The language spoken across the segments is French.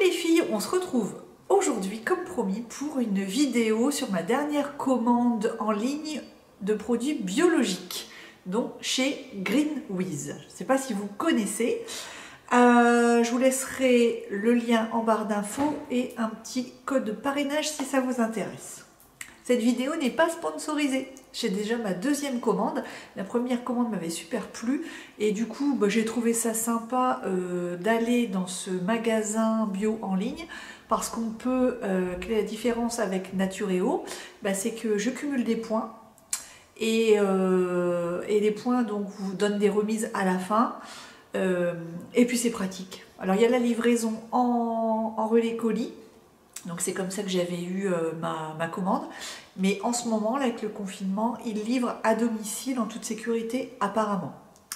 les filles, on se retrouve aujourd'hui comme promis pour une vidéo sur ma dernière commande en ligne de produits biologiques, donc chez GreenWiz. Je ne sais pas si vous connaissez. Je vous laisserai le lien en barre d'infos et un petit code de parrainage si ça vous intéresse. Cette vidéo n'est pas sponsorisée. J'ai déjà ma deuxième commande. La première commande m'avait super plu et du coup j'ai trouvé ça sympa d'aller dans ce magasin bio en ligne parce qu'on peut, quelle est la différence avec Naturéo, c'est que je cumule des points et les points donc vous donnent des remises à la fin. Et puis c'est pratique. Alors il y a la livraison en relais colis, donc c'est comme ça que j'avais eu ma commande. Mais en ce moment, là, avec le confinement, ils livrent à domicile en toute sécurité apparemment.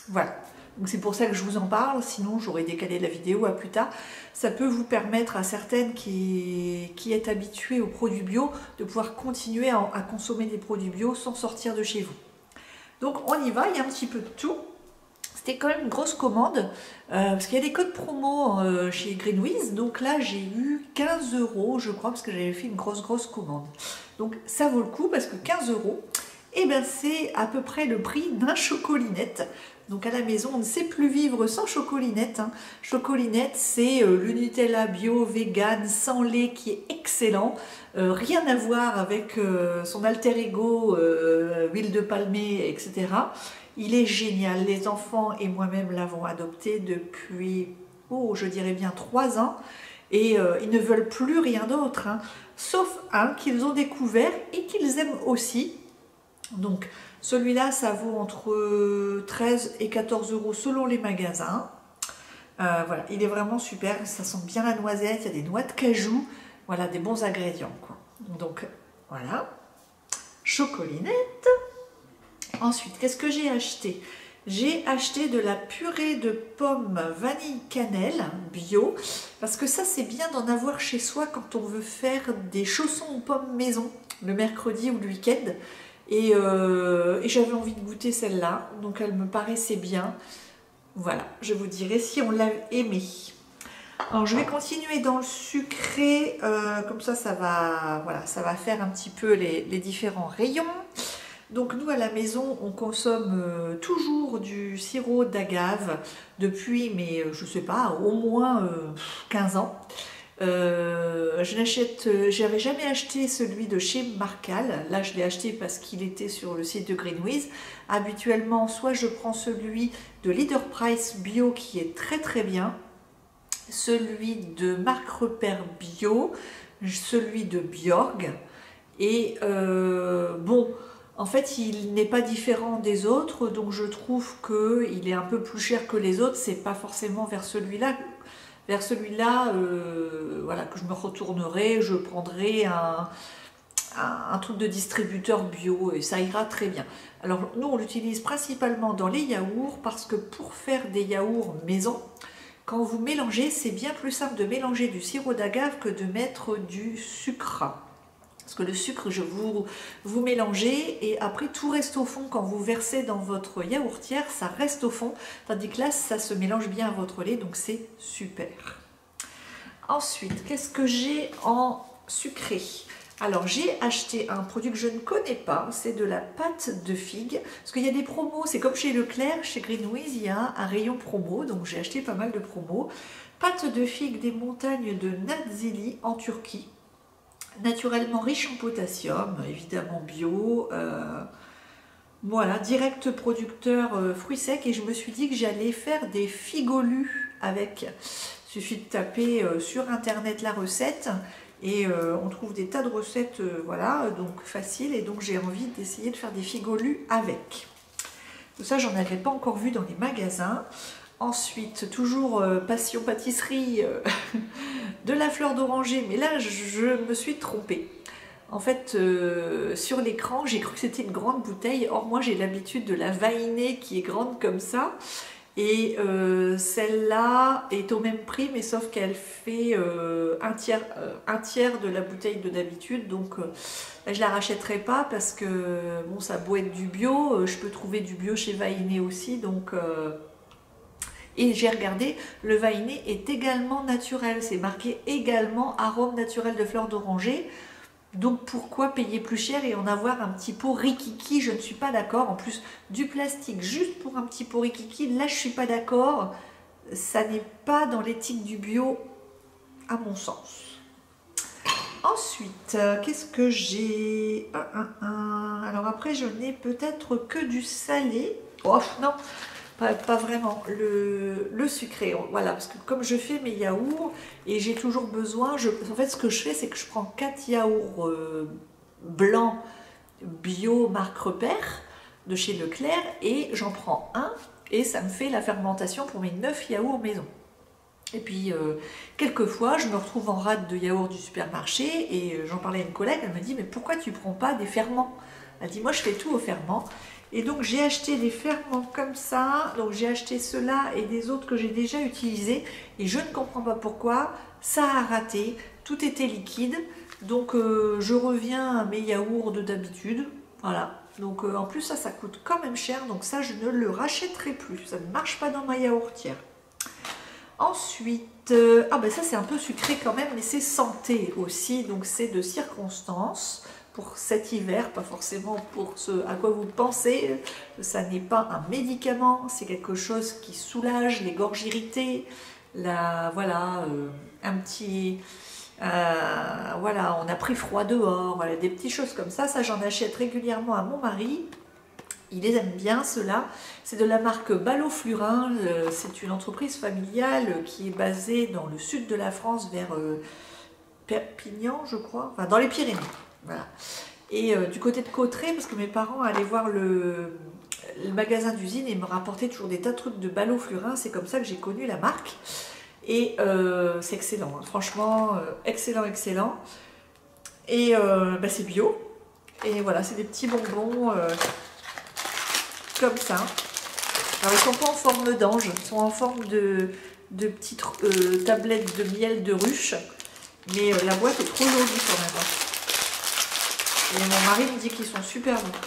Voilà. Donc c'est pour ça que je vous en parle, sinon j'aurais décalé la vidéo à plus tard. Ça peut vous permettre à certaines qui êtes habituées aux produits bio de pouvoir continuer à consommer des produits bio sans sortir de chez vous. Donc on y va, il y a un petit peu de tout. C'était quand même une grosse commande parce qu'il y a des codes promo chez GreenWiz. Donc là j'ai eu 15 € je crois parce que j'avais fait une grosse commande. Donc ça vaut le coup parce que 15 €, c'est à peu près le prix d'un chocolinette. Donc à la maison on ne sait plus vivre sans chocolinette. Chocolinette c'est le Nutella bio vegan sans lait qui est excellent. Rien à voir avec son alter ego huile de palmier, etc. Il est génial, les enfants et moi-même l'avons adopté depuis, je dirais bien 3 ans. Et ils ne veulent plus rien d'autre, sauf un qu'ils ont découvert et qu'ils aiment aussi. Donc celui-là, ça vaut entre 13 et 14 € selon les magasins. Voilà, il est vraiment super, ça sent bien la noisette, il y a des noix de cajou, voilà, des bons ingrédients, quoi. Donc voilà, chocolinette. Ensuite, qu'est-ce que j'ai acheté? J'ai acheté de la purée de pommes vanille cannelle bio, parce que ça c'est bien d'en avoir chez soi quand on veut faire des chaussons aux pommes maison, le mercredi ou le week-end. Et j'avais envie de goûter celle-là, donc elle me paraissait bien. Voilà, je vous dirai si on l'a aimé. Alors je vais continuer dans le sucré, comme ça va, voilà, ça va faire un petit peu les différents rayons. Donc nous à la maison on consomme toujours du sirop d'agave depuis, mais je sais pas, au moins 15 ans. J'avais jamais acheté celui de chez Marcal. Là je l'ai acheté parce qu'il était sur le site de GreenWiz. Habituellement soit je prends celui de Leader Price bio qui est très bien, celui de Marc Repère bio, celui de Bjorg et bon, en fait, il n'est pas différent des autres, donc je trouve qu'il est un peu plus cher que les autres. C'est pas forcément vers celui-là, voilà, que je me retournerai. Je prendrai un truc de distributeur bio et ça ira très bien. Alors nous, on l'utilise principalement dans les yaourts parce que pour faire des yaourts maison, quand vous mélangez, c'est bien plus simple de mélanger du sirop d'agave que de mettre du sucre. Parce que le sucre, vous mélangez et après tout reste au fond. Quand vous versez dans votre yaourtière, ça reste au fond. Tandis que là, ça se mélange bien à votre lait, donc c'est super. Ensuite, qu'est-ce que j'ai en sucré? Alors j'ai acheté un produit que je ne connais pas, c'est de la pâte de figue. Parce qu'il y a des promos, c'est comme chez Leclerc, chez GreenWiz, il y a un rayon promo. Donc j'ai acheté pas mal de promos. Pâte de figue des montagnes de Nazilli en Turquie. Naturellement riche en potassium, évidemment bio, voilà, direct producteur fruits secs, et je me suis dit que j'allais faire des figolus avec. Il suffit de taper sur internet la recette et on trouve des tas de recettes, voilà, donc facile, et donc j'ai envie d'essayer de faire des figolus avec. Tout ça, j'en avais pas encore vu dans les magasins. Ensuite, toujours passion pâtisserie, de la fleur d'oranger, mais là je me suis trompée. En fait, sur l'écran, j'ai cru que c'était une grande bouteille. Or, moi j'ai l'habitude de la vainer qui est grande comme ça. Et celle-là est au même prix, mais sauf qu'elle fait un tiers de la bouteille de d'habitude. Donc je la rachèterai pas parce que bon, ça a beau être du bio, je peux trouver du bio chez Vainé aussi. Donc Et j'ai regardé, le vainé est également naturel, c'est marqué également arôme naturel de fleurs d'oranger. Donc pourquoi payer plus cher et en avoir un petit pot rikiki? Je ne suis pas d'accord. En plus, du plastique juste pour un petit pot rikiki, là je ne suis pas d'accord. Ça n'est pas dans l'éthique du bio à mon sens. Ensuite, qu'est-ce que j'ai? Alors après, je n'ai peut-être que du salé. Oh non, pas vraiment. Le sucré, voilà, parce que comme je fais mes yaourts et j'ai toujours besoin, en fait, ce que je fais, c'est que je prends 4 yaourts blancs bio marque Repère de chez Leclerc et j'en prends un et ça me fait la fermentation pour mes 9 yaourts maison. Et puis, quelquefois, je me retrouve en rade de yaourt du supermarché et j'en parlais à une collègue, elle me dit « Mais pourquoi tu ne prends pas des ferments ?» Elle dit « Moi, je fais tout au ferment. » Et donc, j'ai acheté des ferments comme ça. Donc, j'ai acheté ceux-là et des autres que j'ai déjà utilisés. Et je ne comprends pas pourquoi. Ça a raté. Tout était liquide. Donc, je reviens à mes yaourts de d'habitude. Voilà. Donc, en plus, ça coûte quand même cher. Donc, ça, je ne le rachèterai plus. Ça ne marche pas dans ma yaourtière. Ensuite, ben ça c'est un peu sucré quand même, mais c'est santé aussi, donc c'est de circonstance pour cet hiver, pas forcément pour ce à quoi vous pensez. Ça n'est pas un médicament, c'est quelque chose qui soulage les gorges irritées. Voilà, un petit... voilà, on a pris froid dehors, voilà, des petites choses comme ça. Ça, j'en achète régulièrement à mon mari. Il les aime bien, ceux-là. C'est de la marque Ballot-Flurin. C'est une entreprise familiale qui est basée dans le sud de la France, vers Perpignan, je crois. Enfin, dans les Pyrénées. Voilà. Et du côté de Cauterets, parce que mes parents allaient voir le magasin d'usine et me rapportaient toujours des tas de trucs de Ballot-Flurin. C'est comme ça que j'ai connu la marque. Et c'est excellent. Hein. Franchement, excellent, excellent. Et ben, c'est bio. Et voilà, c'est des petits bonbons... comme ça. Alors ils sont pas en forme d'ange, ils sont en forme de petites tablettes de miel de ruche, mais la boîte est trop jolie quand même. Et mon mari me dit qu'ils sont super bons.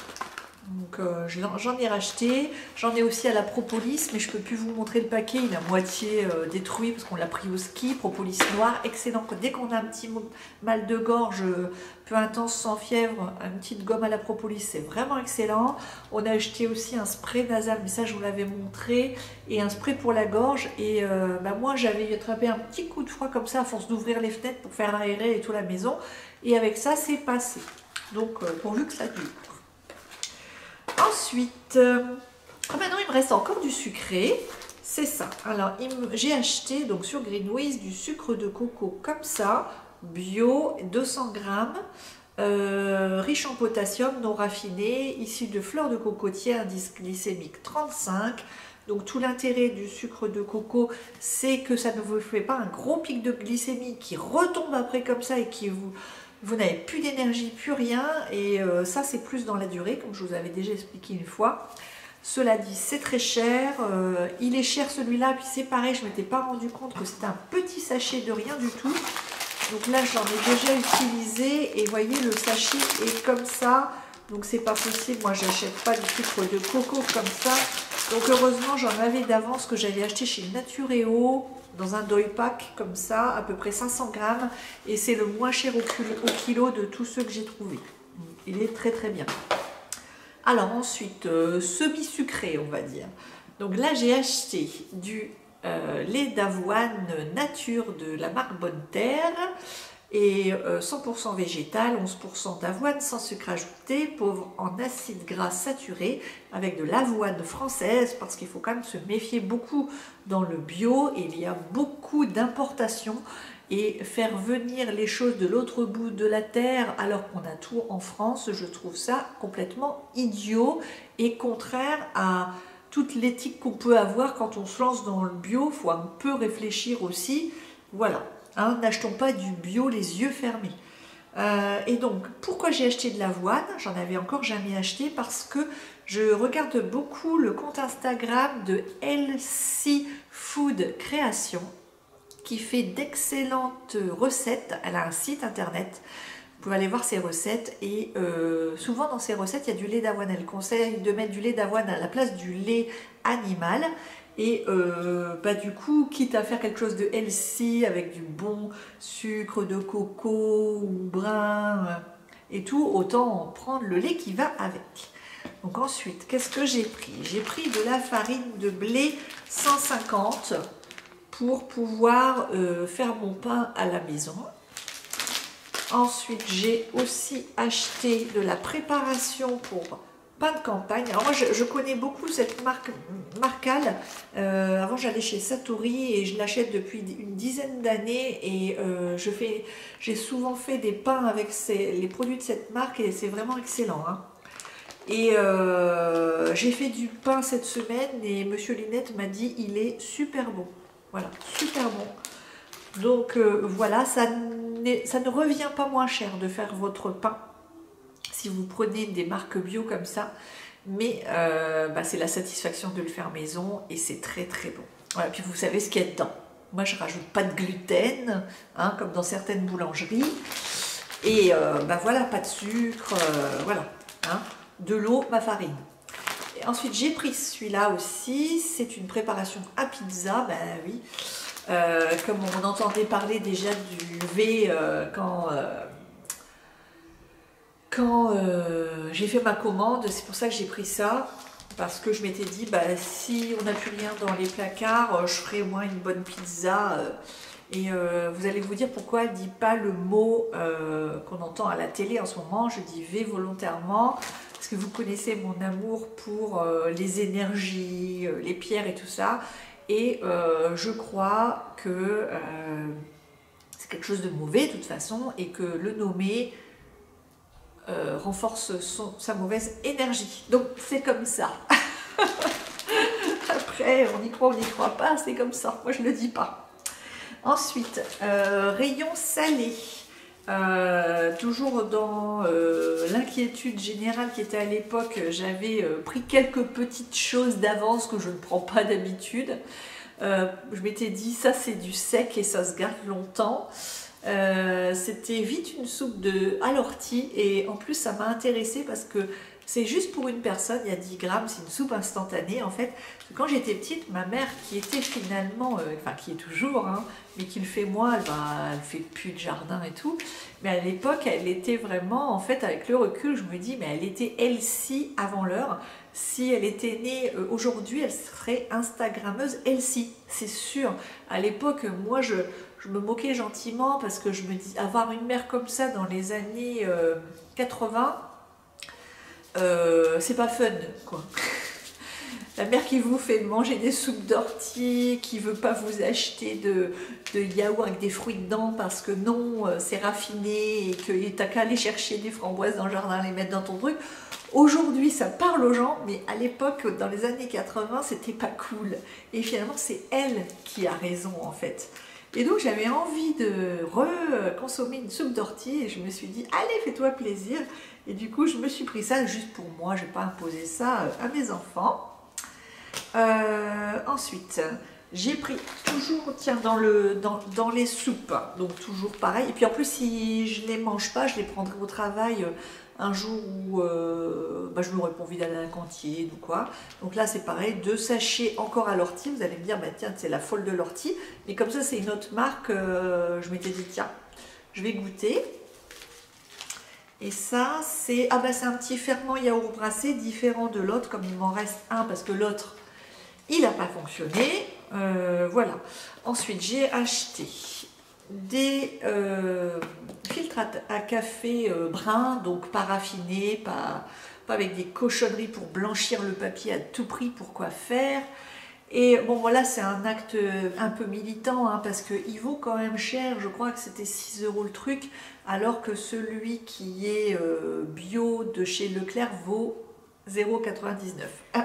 Donc j'en ai racheté, j'en ai aussi à la propolis, mais je peux plus vous montrer le paquet, il est à moitié détruit parce qu'on l'a pris au ski. Propolis noir, excellent. Dès qu'on a un petit mal de gorge peu intense, sans fièvre, une petite gomme à la propolis, c'est vraiment excellent. On a acheté aussi un spray nasal, mais ça je vous l'avais montré, et un spray pour la gorge. Et bah, moi j'avais attrapé un petit coup de froid comme ça à force d'ouvrir les fenêtres pour faire aérer et toute la maison, et avec ça c'est passé. Donc pourvu que ça dure. Ensuite, maintenant il me reste encore du sucré, c'est ça. Alors j'ai acheté donc sur Greenwiz du sucre de coco comme ça, bio, 200 grammes, riche en potassium, non raffiné, issu de fleurs de cocotier, indice glycémique 35. Donc tout l'intérêt du sucre de coco, c'est que ça ne vous fait pas un gros pic de glycémie qui retombe après comme ça et qui vous n'avez plus d'énergie, plus rien, et ça c'est plus dans la durée, comme je vous avais déjà expliqué une fois. Cela dit, c'est très cher, il est cher celui-là, puis c'est pareil, je ne m'étais pas rendu compte que c'était un petit sachet de rien du tout. Donc là, j'en ai déjà utilisé, et vous voyez, le sachet est comme ça, donc c'est pas possible, moi j'achète pas du sucre de coco comme ça. Donc heureusement, j'en avais d'avance que j'avais acheté chez Naturéo, dans un doy pack comme ça, à peu près 500 grammes, et c'est le moins cher au kilo de tous ceux que j'ai trouvé. Il est très très bien. Alors ensuite, semi-sucré on va dire. Donc là j'ai acheté du lait d'avoine nature de la marque Bonne Terre, et 100% végétal, 11% d'avoine sans sucre ajouté, pauvre en acides gras saturés, avec de l'avoine française, parce qu'il faut quand même se méfier beaucoup dans le bio, et il y a beaucoup d'importations, et faire venir les choses de l'autre bout de la terre alors qu'on a tout en France, je trouve ça complètement idiot et contraire à toute l'éthique qu'on peut avoir quand on se lance dans le bio. Il faut un peu réfléchir aussi, voilà. Hein, n'achetons pas du bio les yeux fermés. Et donc, pourquoi j'ai acheté de l'avoine? J'en avais encore jamais acheté parce que je regarde beaucoup le compte Instagram de Healthy Food Création qui fait d'excellentes recettes. Elle a un site internet, vous pouvez aller voir ses recettes, et souvent dans ses recettes il y a du lait d'avoine. Elle conseille de mettre du lait d'avoine à la place du lait animal, Et bah, du coup, quitte à faire quelque chose de healthy avec du bon sucre de coco ou brun et tout, autant prendre le lait qui va avec. Donc ensuite, qu'est-ce que j'ai pris? J'ai pris de la farine de blé 150 pour pouvoir faire mon pain à la maison. Ensuite, j'ai aussi acheté de la préparation pour pain de campagne. Alors moi, je connais beaucoup cette marque Marcal. Avant, j'allais chez Satori et je l'achète depuis une dizaine d'années. Et j'ai souvent fait des pains avec les produits de cette marque et c'est vraiment excellent, hein. Et j'ai fait du pain cette semaine et Monsieur Linette m'a dit il est super bon. Voilà, super bon. Donc voilà, ça ne revient pas moins cher de faire votre pain si vous prenez des marques bio comme ça, mais bah, c'est la satisfaction de le faire maison et c'est très très bon. Voilà, puis vous savez ce qu'il y a dedans. Moi je rajoute pas de gluten, hein, comme dans certaines boulangeries, et bah, voilà, pas de sucre, voilà, hein, de l'eau, ma farine. Et ensuite j'ai pris celui-là aussi, c'est une préparation à pizza, ben oui. Comme on entendait parler déjà du V quand j'ai fait ma commande, c'est pour ça que j'ai pris ça, parce que je m'étais dit, bah, si on n'a plus rien dans les placards, je ferai au moins une bonne pizza. Et vous allez vous dire pourquoi elle ne dit pas le mot qu'on entend à la télé en ce moment. Je dis V volontairement, parce que vous connaissez mon amour pour les énergies, les pierres et tout ça. Et je crois que c'est quelque chose de mauvais de toute façon et que le nommer renforce sa mauvaise énergie. Donc c'est comme ça. Après, on y croit, on n'y croit pas, c'est comme ça. Moi je ne le dis pas. Ensuite, rayon salé. Toujours dans l'inquiétude générale qui était à l'époque, j'avais pris quelques petites choses d'avance que je ne prends pas d'habitude. Je m'étais dit ça c'est du sec et ça se garde longtemps. C'était vite une soupe à l'ortie et en plus ça m'a intéressée parce que c'est juste pour une personne, il y a 10 grammes, c'est une soupe instantanée en fait. Quand j'étais petite, ma mère qui était finalement, enfin qui est toujours, hein, mais qui le fait moins, elle fait plus de jardin et tout, mais à l'époque elle était vraiment, en fait avec le recul, je me dis, mais elle était healthy avant l'heure. Si elle était née aujourd'hui, elle serait Instagrammeuse healthy, c'est sûr. À l'époque, moi je me moquais gentiment parce que je me dis, avoir une mère comme ça dans les années 80, c'est pas fun, quoi. La mère qui vous fait manger des soupes d'ortie, qui veut pas vous acheter de yaourt avec des fruits dedans parce que non, c'est raffiné et que t'as qu'à aller chercher des framboises dans le jardin, les mettre dans ton truc. Aujourd'hui, ça parle aux gens, mais à l'époque, dans les années 80, c'était pas cool. Et finalement, c'est elle qui a raison, en fait. Et donc, j'avais envie de consommer une soupe d'ortie et je me suis dit, allez, fais-toi plaisir. Et du coup, je me suis pris ça juste pour moi, je ne vais pas imposer ça à mes enfants. Ensuite, j'ai pris toujours, tiens, dans les soupes, donc toujours pareil. Et puis en plus, si je ne les mange pas, je les prendrai au travail un jour où bah, je n'aurai pas envie d'aller à la cantine ou quoi. Donc là, c'est pareil, 2 sachets encore à l'ortie. Vous allez me dire, bah, tiens, c'est la folle de l'ortie. Mais comme ça, c'est une autre marque, je m'étais dit, tiens, je vais goûter. Et ça, c'est un petit ferment yaourt brassé, différent de l'autre, comme il m'en reste un parce que l'autre, il n'a pas fonctionné. Voilà. Ensuite, j'ai acheté des filtres à café brun, donc pas raffinés, pas avec des cochonneries pour blanchir le papier à tout prix, pour quoi faire. Et bon, voilà, c'est un acte un peu militant, hein, parce qu'il vaut quand même cher, je crois que c'était 6 € le truc, alors que celui qui est bio de chez Leclerc vaut 0,99 €.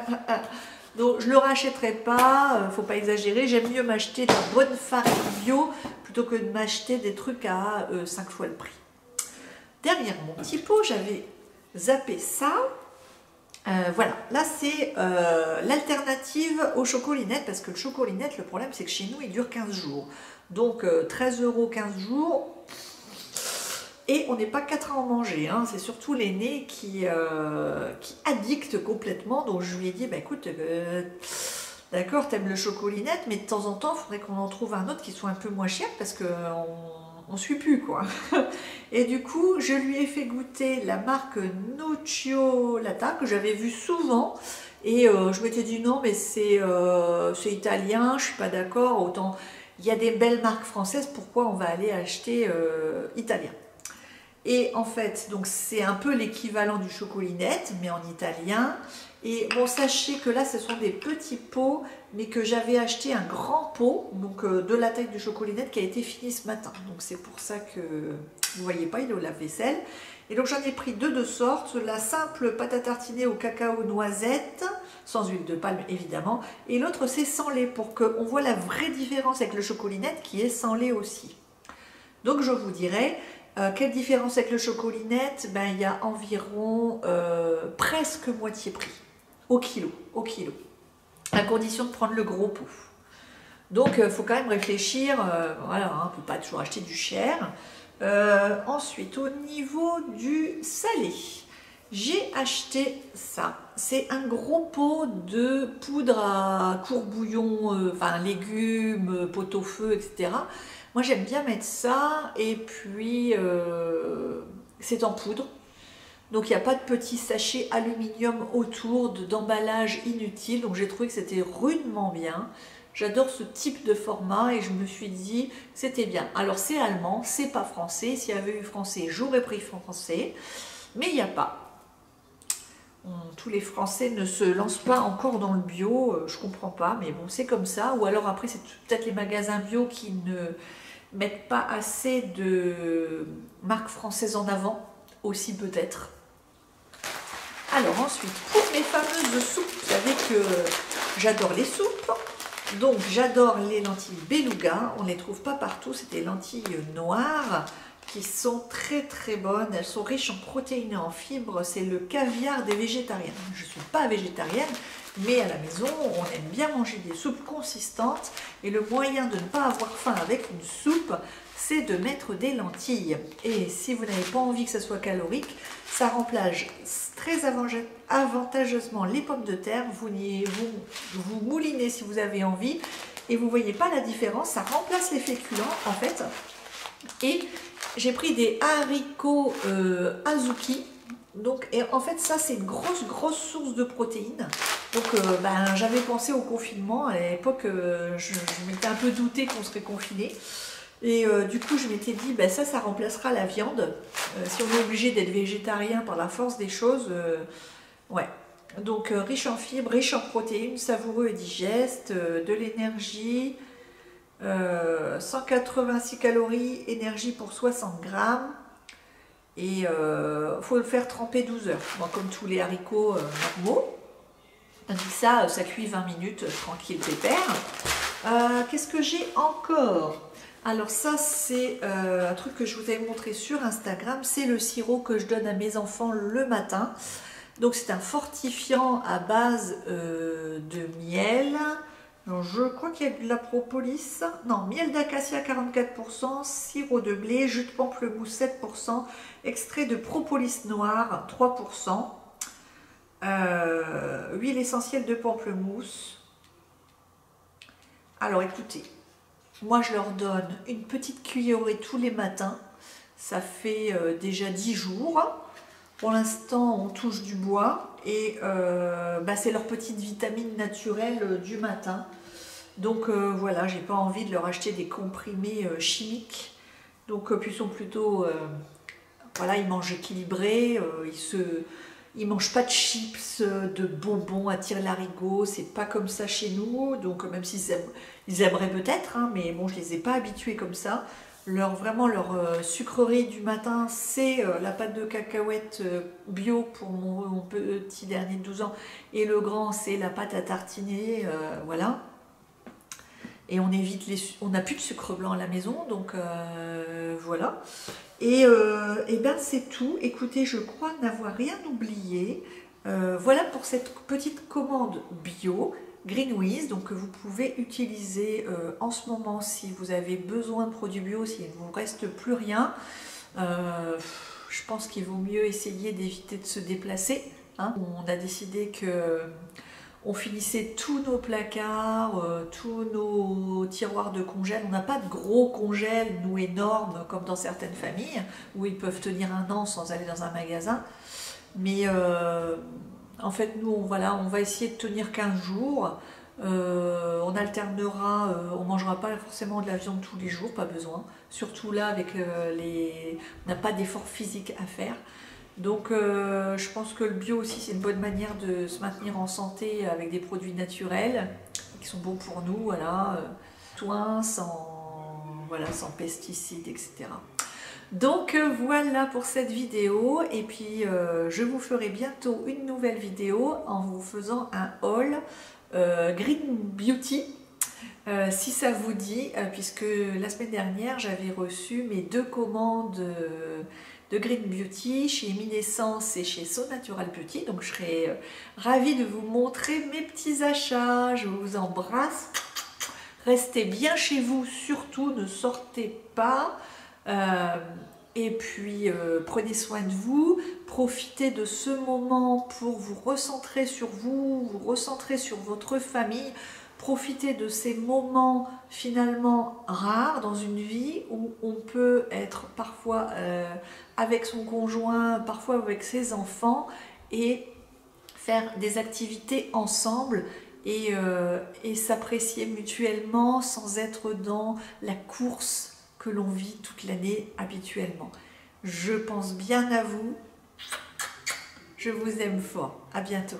Donc je ne le rachèterai pas, faut pas exagérer, j'aime mieux m'acheter de la bonne farine bio plutôt que de m'acheter des trucs à 5 fois le prix. Derrière mon petit pot, j'avais zappé ça. Voilà, là c'est l'alternative au chocolinette, parce que le chocolinette, le problème c'est que chez nous il dure 15 jours. Donc 13 € 15 jours, et on n'est pas 4 à en manger, hein. C'est surtout l'aîné qui addicte complètement. Donc je lui ai dit, bah, écoute, D'accord, t'aimes le chocolinette, mais de temps en temps, il faudrait qu'on en trouve un autre qui soit un peu moins cher parce qu'on ne suit plus, quoi. Et du coup, je lui ai fait goûter la marque Nocciolata que j'avais vue souvent. Et je m'étais dit non, mais c'est italien, je suis pas d'accord. Autant il y a des belles marques françaises, pourquoi on va aller acheter italien? Et en fait, donc c'est un peu l'équivalent du chocolinette, mais en italien. Et bon, sachez que là, ce sont des petits pots, mais que j'avais acheté un grand pot, donc de la taille du chocolinette, qui a été fini ce matin. Donc c'est pour ça que vous voyez pas, il est au lave-vaisselle. Et donc j'en ai pris deux de sortes, la simple pâte à tartiner au cacao noisette, sans huile de palme évidemment, et l'autre c'est sans lait, pour qu'on voit la vraie différence avec le chocolinette qui est sans lait aussi. Donc je vous dirai, quelle différence avec le chocolinette? Ben, il y a environ presque moitié prix, au kilo, à condition de prendre le gros pot. Donc il faut quand même réfléchir, voilà, hein, on ne peut pas toujours acheter du cher. Ensuite, au niveau du salé, j'ai acheté ça. C'est un gros pot de poudre à courbouillon, enfin légumes, pot-au-feu, etc. Moi j'aime bien mettre ça, et puis c'est en poudre. Donc il n'y a pas de petits sachets aluminium autour d'emballage inutile. Donc j'ai trouvé que c'était rudement bien. J'adore ce type de format et je me suis dit c'était bien. Alors c'est allemand, c'est pas français. S'il y avait eu français, j'aurais pris français. Mais il n'y a pas. Tous les Français ne se lancent pas encore dans le bio, je comprends pas, mais bon, c'est comme ça. Ou alors après, c'est peut-être les magasins bio qui ne mettent pas assez de marques françaises en avant, aussi peut-être. Alors ensuite, pour mes fameuses soupes, vous savez que j'adore les soupes. Donc j'adore les lentilles beluga, on ne les trouve pas partout, c'est des lentilles noires qui sont très très bonnes, elles sont riches en protéines et en fibres, c'est le caviar des végétariennes. Je ne suis pas végétarienne, mais à la maison on aime bien manger des soupes consistantes et le moyen de ne pas avoir faim avec une soupe, c'est de mettre des lentilles. Et si vous n'avez pas envie que ça soit calorique, ça remplace très avantageusement les pommes de terre. Vous moulinez si vous avez envie et vous ne voyez pas la différence, ça remplace les féculents en fait. Et j'ai pris des haricots azuki. Donc, et en fait, ça, c'est une grosse source de protéines. Donc, j'avais pensé au confinement. À l'époque, je m'étais un peu douté qu'on serait confiné. Et du coup, je m'étais dit, ça remplacera la viande. Si on est obligé d'être végétarien par la force des choses, ouais. Donc, riche en fibres, riche en protéines, savoureux et digeste, de l'énergie. 186 calories, énergie pour 60 grammes. Et faut le faire tremper 12 heures. Bon, comme tous les haricots normaux. Tandis que ça cuit 20 minutes, tranquille, pépère. Qu'est-ce que j'ai encore? Alors ça, c'est un truc que je vous avais montré sur Instagram. C'est le sirop que je donne à mes enfants le matin. Donc c'est un fortifiant à base de miel. Alors, je crois qu'il y a de la propolis. Non, miel d'acacia 44%, sirop de blé, jus de pamplemousse 7%, extrait de propolis noir 3%, huile essentielle de pamplemousse. Alors écoutez, moi je leur donne une petite cuillerée tous les matins. Ça fait déjà 10 jours. Pour l'instant, on touche du bois et c'est leur petite vitamine naturelle du matin. Donc voilà, j'ai pas envie de leur acheter des comprimés chimiques. Donc puis ils sont plutôt, voilà, ils mangent équilibré, ils mangent pas de chips, de bonbons à tire-larigot, c'est pas comme ça chez nous. Donc même s'ils ils aimeraient peut-être, hein, mais bon, je les ai pas habitués comme ça. Vraiment leur sucrerie du matin, c'est la pâte de cacahuètes bio pour mon petit dernier de 12 ans. Et le grand, c'est la pâte à tartiner, voilà. Et on évite on n'a plus de sucre blanc à la maison, donc voilà. Et ben c'est tout. Écoutez, je crois n'avoir rien oublié. Voilà pour cette petite commande bio. Greenwiz, donc que vous pouvez utiliser en ce moment si vous avez besoin de produits bio, s'il ne vous reste plus rien. Je pense qu'il vaut mieux essayer d'éviter de se déplacer, hein. On a décidé que on finissait tous nos placards, tous nos tiroirs de congèle. On n'a pas de gros congèles, nous, énormes, comme dans certaines familles, où ils peuvent tenir un an sans aller dans un magasin. Mais en fait, nous, voilà, on va essayer de tenir 15 jours. On alternera, on ne mangera pas forcément de la viande tous les jours, pas besoin. Surtout là, avec on n'a pas d'effort physique à faire. Donc je pense que le bio aussi, c'est une bonne manière de se maintenir en santé avec des produits naturels qui sont bons pour nous, voilà, soins, voilà, sans pesticides, etc. Donc voilà pour cette vidéo, et puis je vous ferai bientôt une nouvelle vidéo en vous faisant un haul Green Beauty, si ça vous dit, puisque la semaine dernière j'avais reçu mes 2 commandes de Green Beauty chez Eminescence et chez So Natural Beauty, donc je serai ravie de vous montrer mes petits achats. Je vous embrasse, restez bien chez vous, surtout ne sortez pas. Et puis prenez soin de vous, profitez de ce moment pour vous recentrer sur vous, vous recentrer sur votre famille, profitez de ces moments finalement rares dans une vie où on peut être parfois avec son conjoint, parfois avec ses enfants, et faire des activités ensemble et s'apprécier mutuellement sans être dans la course que l'on vit toute l'année habituellement. Je pense bien à vous. Je vous aime fort. À bientôt.